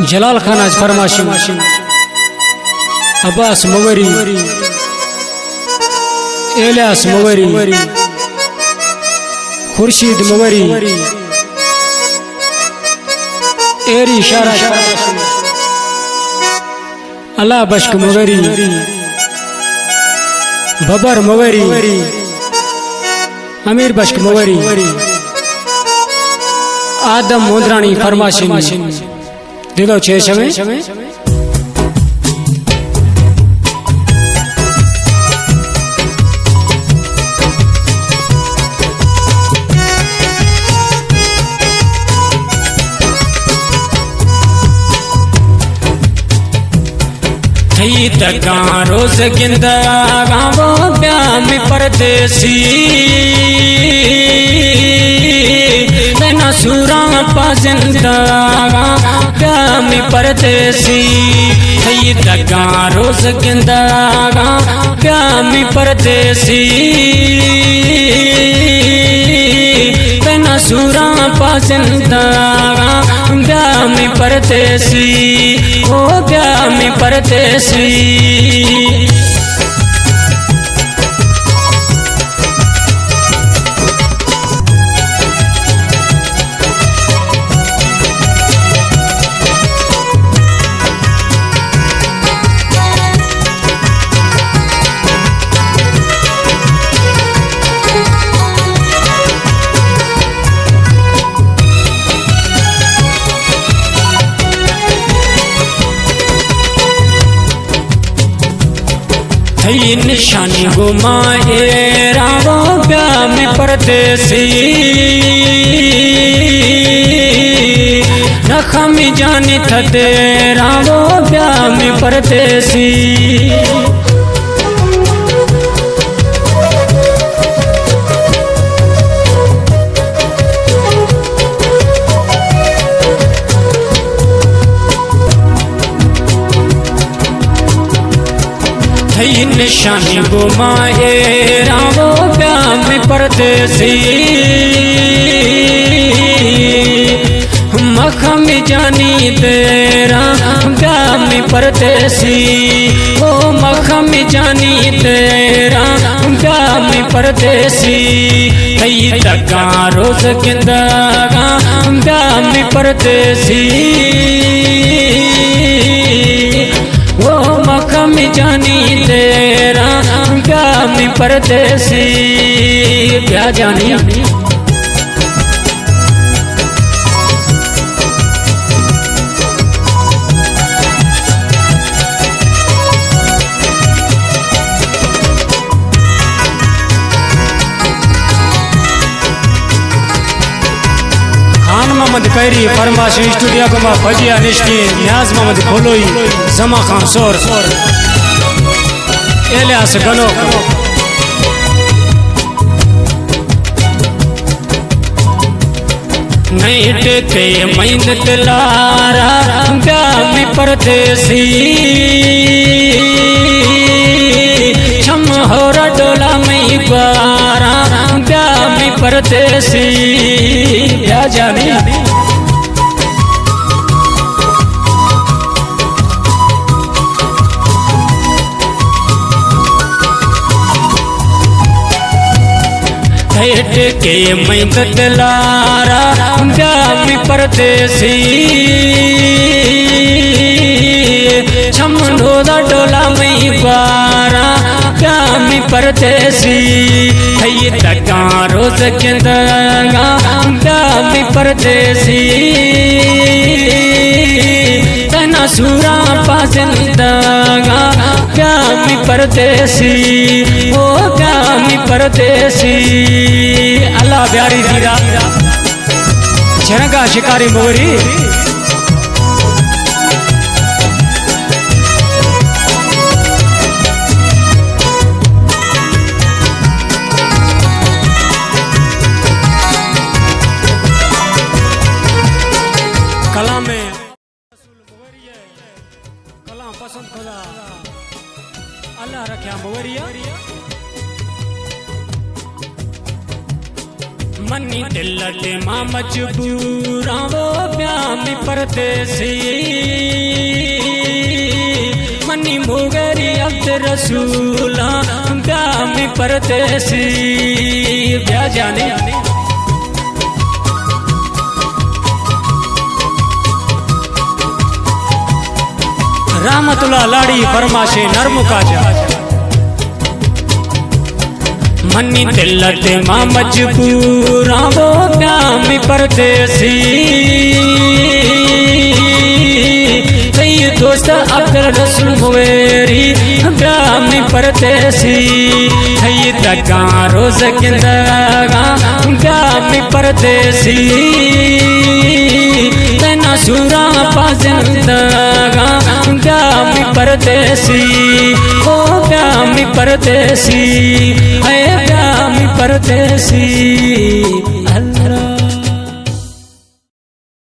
जलाल खान आज फरमाशी अब्बास मवरी एलियास मवरी खुर्शीद मवरी एरी शारा अल्लाह बश्क मवरी बबर मवरी अमीर बश्क मवरी आदम मोदरानी फरमाशी दिलो छे समय तका रोज गिंदा गावो प्याम परदेसी नैना सूरा पाजिंदा प्याम परदेसी तका रोज गिंदा प्याम परदेसी नैना सूरा पाजिंदा प्याम परदेसी ओ प्याम परदेसी निशानी गुमाए रावो प्याम परदेसी नखम जानी थते रावो प्याम परदेसी निशानी गुमाए रावो प्याम परदेसी मखम जानी तेरा प्याम परदेसी ओ मखम जानी तेरा प्याम परदेसी तका रोज गिंदा प्याम परदेसी ओ मखम जानी तेरा प्याम परदेसी क्या जानी खान मोहम्मद कैरी फरमाशी स्टूडियो को फजिया निश्ती न्याज मोहम्मद खोलोई जमा खान सोर एलियास गनो नहीं टेके मैंद लारा प्याम परदेसी छम होरा डोला में बारा प्याम परदेसी क्या जानी के मैंद लारा प्याम परदेसी छम ढोदा डोला में बारा प्याम परदेसी तका रोज गिंदा प्याम परदेसी तना सूरा पाजिंदा प्याम परदेसी ओ प्याम परदेसी अल्लाह प्यारी दीरा झनका शिकारी मोरी कला में कला पसंद खुदा अल्लाह रख्या मोरिया मनी दिल ते मां मजबूरा वो ब्यामी परदेसी मनी मोगरी अब्द रसूला ब्यामी परदेसी ब्या जाने रामतुल्ला लाड़ी फरमाशे नरमुका जा मनी दिल ते मां मजबूरा वो ब्यामी परदेसी दोस्त अब्दुल रसूल मुवेरी ब्यामी परदेसी दगा रोज गिंदगा ब्यामी परदेसी तना सूरा पाजिंदगा ब्यामी परदेसी ओ ब्यामी परदेसी है ब्यामी परदेसी।